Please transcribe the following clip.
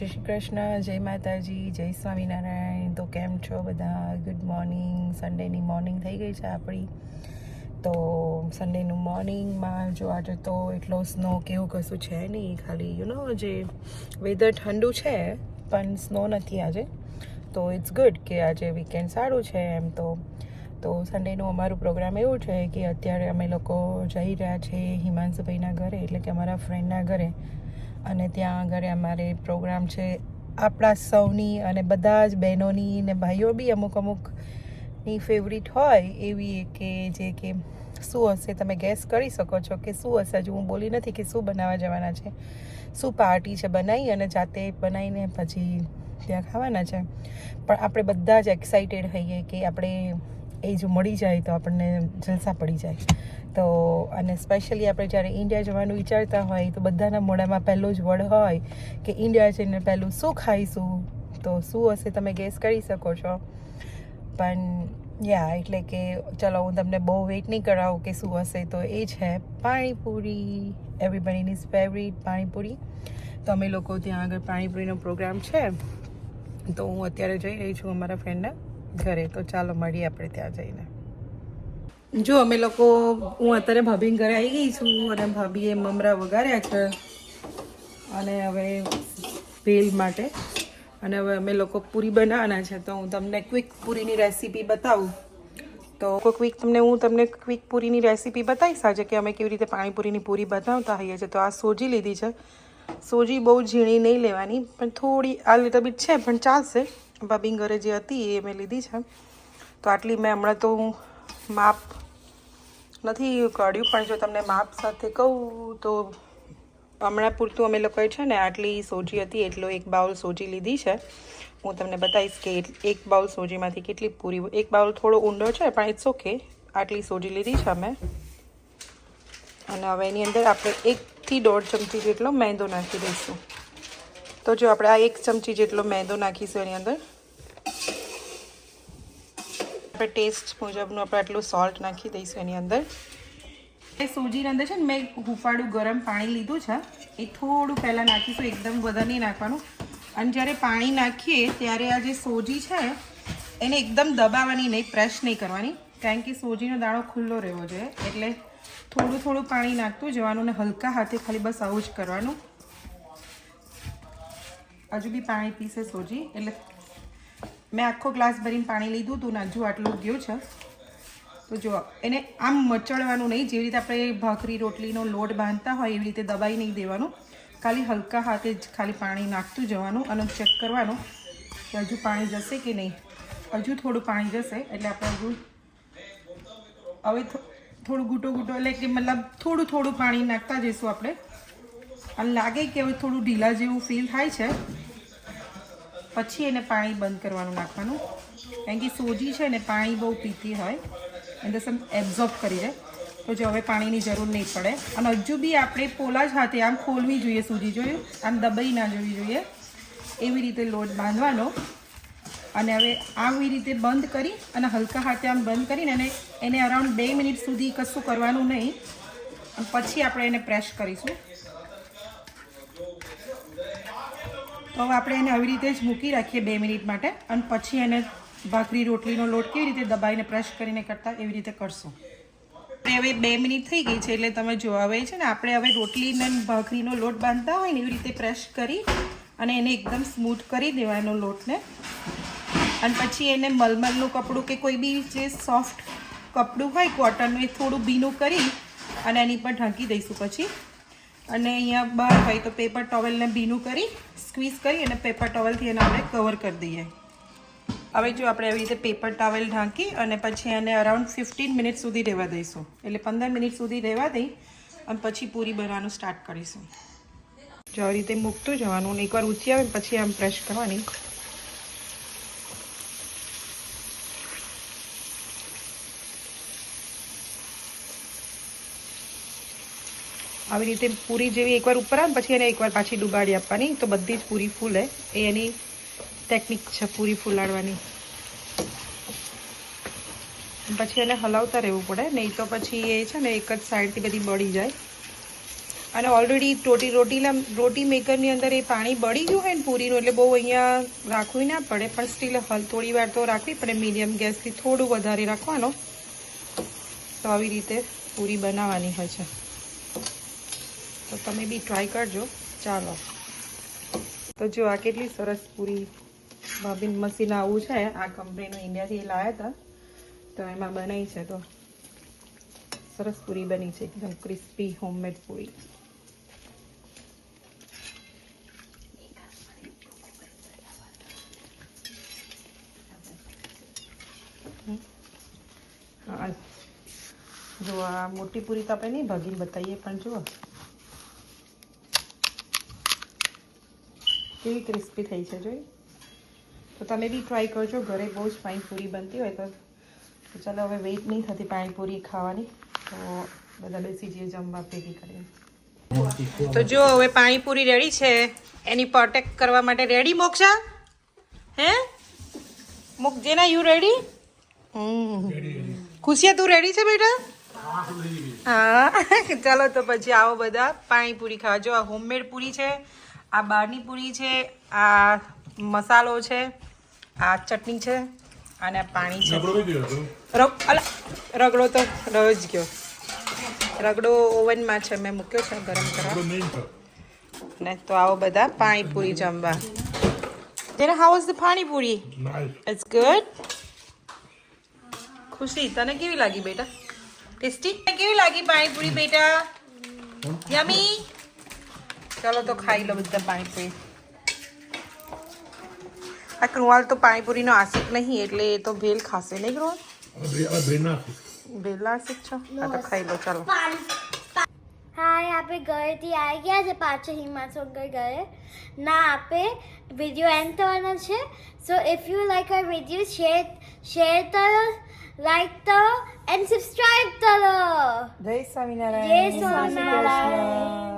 જય શ્રી કૃષ્ણ, જય માતાજી, જય સ્વામિનારાયણ. તો કેમ છો બધા? Good morning. સન્ડેની મોર્નિંગ થઈ ગઈ છે આપણી. તો સન્ડેનું મોર્નિંગમાં જો આજે તો એટલો સ્નો કેવું કશું છે નહીં, ખાલી જે વેધર ઠંડુ છે પણ સ્નો નથી આજે. તો ઇટ્સ ગુડ કે આજે વીકેન્ડ સારું છે એમ. તો સન્ડેનું અમારું પ્રોગ્રામ એવું છે કે અત્યારે અમે લોકો જઈ રહ્યા છીએ હિમાંશુભાઈના ઘરે, એટલે કે અમારા ફ્રેન્ડના ઘરે. અને ત્યાં આગળ અમારે પ્રોગ્રામ છે આપણા સૌની અને બધા જ બહેનોની ને ભાઈઓ બી અમુકની ફેવરિટ હોય એવી કે જે કે શું હશે તમે ગેસ કરી શકો છો કે શું હશે. હજુ હું બોલી નથી કે શું બનાવવા જવાના છે, શું પાર્ટી છે બનાવી અને જાતે બનાવીને પછી ત્યાં ખાવાના છે. પણ આપણે બધા જ એક્સાઇટેડ થઈએ કે આપણે એ જો મળી જાય તો આપણને જલસા પડી જાય. તો અને સ્પેશિયલી આપણે જ્યારે ઇન્ડિયા જવાનું વિચારતા હોય તો બધાના મોઢામાં પહેલો જ વર્ડ હોય કે ઇન્ડિયા જઈને પહેલું શું ખાઈશું. તો શું હશે તમે ગેસ કરી શકો છો. પણ એટલે કે ચલો હું તમને બહુ વેઇટ નહીં કરાવું કે શું હશે. તો એ છે પાણીપુરી, એવરીબડીની ફેવરિટ પાણીપુરી. તો અમે લોકો ત્યાં આગળ પાણીપુરીનો પ્રોગ્રામ છે. તો હું અત્યારે જઈ રહી છું અમારા ફ્રેન્ડના ઘરે. તો ચાલો મળીએ આપણે ત્યાં જઈને. જો અમે લોકો, હું અત્યારે ભાભીને ઘરે આવી ગઈ છું અને ભાભીએ મમરા વઘાર્યા છે અને હવે ભેલ માટે. અને હવે અમે લોકો પૂરી બનાવવાના છે. તો હું તમને ક્વિક પૂરીની રેસીપી બતાવું. તો હું તમને ક્વિક પૂરીની રેસીપી બતાવીશ આજે કે અમે કેવી રીતે પાણીપુરીની પૂરી બનાવતા હોઈએ છીએ. તો આ સોજી લીધી છે. સોજી બહુ ઝીણી નહીં લેવાની, પણ થોડી આ લીટર બીટ છે પણ ચાલશે. ભાભીને ઘરે જે હતી એ મેં લીધી છે. તો આટલી મેં હમણાં તો માપ નથી કાઢ્યું, પણ જો તમને માપ સાથે કહું તો હમણાં પૂરતું અમે લોકોએ છે ને આટલી સોજી હતી એટલો એક બાઉલ સોજી લીધી છે. હું તમને બતાવીશ કે એક બાઉલ સોજીમાંથી કેટલી પૂરી. એક બાઉલ થોડો ઊંડો છે પણ ઇટ્સ ઓકે. આટલી સોજી લીધી છે અમે. અને હવે એની અંદર આપણે 1 થી 1.5 ચમચી જેટલો મેંદો નાખી દઈશું. તો જો આપણે આ 1 ચમચી જેટલો મેંદો નાખીશું એની અંદર. આપણે ટેસ્ટ મુજબનું આપણે આટલું સોલ્ટ નાખી દઈશું એની અંદર. એ સોજીની અંદર છે ને મેં હુંફાળું ગરમ પાણી લીધું છે, એ થોડું પહેલાં નાખીશું, એકદમ વધારે નહીં નાખવાનું. અને જ્યારે પાણી નાખીએ ત્યારે આ જે સોજી છે એને એકદમ દબાવવાની નહીં, પ્રેસ નહીં કરવાની, કારણ કે સોજીનો દાણો ખુલ્લો રહેવો જોઈએ. એટલે થોડું પાણી નાખતું જવાનું ને હલકા હાથે ખાલી બસ આવું જ કરવાનું. હજુ બી પાણી પીશે સોજી, એટલે મેં આખો ગ્લાસ ભરીને પાણી લીધું હતું ને હજુ આટલું ગયું છે. તો જો એને આમ મચળવાનું નહીં, જેવી રીતે આપણે ભાખરી રોટલીનો લોટ બાંધતા હોય એવી રીતે દબાઈ નહીં દેવાનું. ખાલી હલકા હાથે જ ખાલી પાણી નાખતું જવાનું અને ચેક કરવાનું કે હજુ પાણી જશે કે નહીં. હજુ થોડું પાણી જશે એટલે આપણે હવે થોડું ઘૂંટો એટલે કે મતલબ થોડું પાણી નાખતા જઈશું આપણે. અને લાગે કે હવે થોડું ઢીલા જેવું ફીલ થાય છે પછી એને પાણી બંધ કરવાનું નાખવાનું, કારણ કે સોજી છે ને પાણી બહુ પીતી હોય એટલે સમ એબ્ઝોર્બ કરી દે. તો જો હવે પાણીની જરૂર નહીં પડે. અને હજુ બી આપણે પોલા જ હાથે આમ ખોલવી જોઈએ સોજી, જોયું, આમ દબાઈ ના જવી જોઈએ. એવી રીતે લોટ બાંધવાનો. અને હવે આવી રીતે બંધ કરી અને હલકા હાથે આમ બંધ કરીને એને અરાઉન્ડ 2 મિનિટ સુધી કશું કરવાનું નહીં. અને પછી આપણે એને પ્રેસ કરીશું. તો હવે આપણે એને આવી રીતે જ મૂકી રાખીએ 2 મિનિટ માટે. અને પછી એને ભાખરી રોટલીનો લોટ કેવી રીતે દબાઈને પ્રેસ કરીને કરતા એવી રીતે કરશું. આપણે હવે 2 મિનિટ થઈ ગઈ છે એટલે તમે જો હવે છે ને આપણે હવે રોટલીનો ભાખરીનો લોટ બાંધતા હોય ને એવી રીતે પ્રેસ કરી અને એને એકદમ સ્મૂથ કરી દેવાનો લોટને. અને પછી એને મલમલનું કપડું કે કોઈ બી જે સોફ્ટ કપડું હોય કોટનનું, એ થોડું ભીનું કરી અને એની પર ઢાંકી દઈશું પછી. અને અહીંયા બહાર હોય તો પેપર ટોવેલને ભીનું કરી સ્ક્વીઝ કરી અને પેપર ટોવેલથી એને આપણે કવર કરી દઈએ. હવે જો આપણે આવી રીતે પેપર ટોવેલ ઢાંકી અને પછી એને અરાઉન્ડ 15 મિનિટ સુધી રહેવા દઈશું. એટલે 15 મિનિટ સુધી રહેવા દઈ અને પછી પૂરી બનાવવાનું સ્ટાર્ટ કરીશું. જો આવી રીતે મૂકતું જવાનું, એકવાર ઊંચી આવે પછી આમ પ્રેસ કરવાની. આવી રીતે પૂરી જેવી એકવાર ઉપર આવે પછી એને એકવાર પાછી ડુબાડી આપવાની, તો બધી જ પૂરી ફૂલે. એ એની ટેકનિક છે પૂરી ફૂલાડવાની. પછી એને હલાવતા રહેવું પડે, નહીં તો પછી એ છે ને એક જ સાઈડથી બધી બળી જાય. અને ઓલરેડી રોટી મેકરની અંદર એ પાણી બળી ગયું હોય ને પૂરીનું, એટલે બહુ અહીંયા રાખવું ના પડે, પણ સ્ટીલ થોડી વાર તો રાખવી પડે. મીડિયમ ગેસથી થોડું વધારે રાખવાનો, તો આવી રીતે પૂરી બનાવવાની હોય છે. તો તમે બી ટ્રાય કરજો. ચાલો, તો જો આ કેટલી સરસ પૂરી ભાભીન મશીન આવું છે, આ કંપનીનું ઇન્ડિયાથી લાવ્યા હતા, તો એમાં બનાવી છે. તો સરસ પૂરી બની છે, એકદમ ક્રિસ્પી હોમમેડ પૂરી. હા, જો આ મોટી પૂરી તો આપણે નહીં ભાગીને બતાવીએ, પણ જુઓ કેવી ક્રિસ્પી થઈ છે. જોઈ, તો તમે બી ટ્રાય કરજો ઘરે. બહુ જ ફાઇન પૂરી બનતી હોય તો ચાલો, હવે વેઇટ નહીં થતી પાણીપુરી ખાવાની, તો બધા બેસી જઈએ જમવા ભેગી કરીને. તો જો હવે પાણીપુરી રેડી છે, એની પ્રોટેક્ટ કરવા માટે રેડી મોક્ષા? હે જેના યુ રેડી? ખુશિયા તું રેડી છે બેટા? હા. ચાલો તો પછી આવો બધા પાણીપુરી ખાવા. જો આ હોમમેડ પૂરી છે, આ બહારની પૂરી છે, આ મસાલો છે, આ ચટણી છે, અને આ પાણી છે. રગડો તો રહી જ ગયો. રગડો ઓવનમાં છે, મેં મૂક્યો છે ગરમ કરવા. ને તો આવો બધા પાણીપુરી જમવા. જેને how is the panipuri? It's good. Khushi, તને કેવી લાગી બેટા? ટેસ્ટી? કેવી લાગી પાણીપુરી બેટા? યમી. ચાલો તો ખાઈ લો બધા પાણીપુરી. આ કૃણાલ તો પાણીપુરીનો આશિક નહીં, એટલે એ તો ભેલ ખાશે નહીં કૃણાલ? ભેલ આશિક છો? હા તો ખાઈ લો. ચાલો. हाँ, यहाँ पे गए थे, आ गया છે પાછો હિમાચલ ગए ના આપે વિડીયો એન્ડ થવાનો છે. So if you like our video share કરો, લાઈક કરો એન્ડ સબસ્ક્રાઇબ કરો. જય સ્વામિનારાયણ. જય સ્વામિનારાયણ.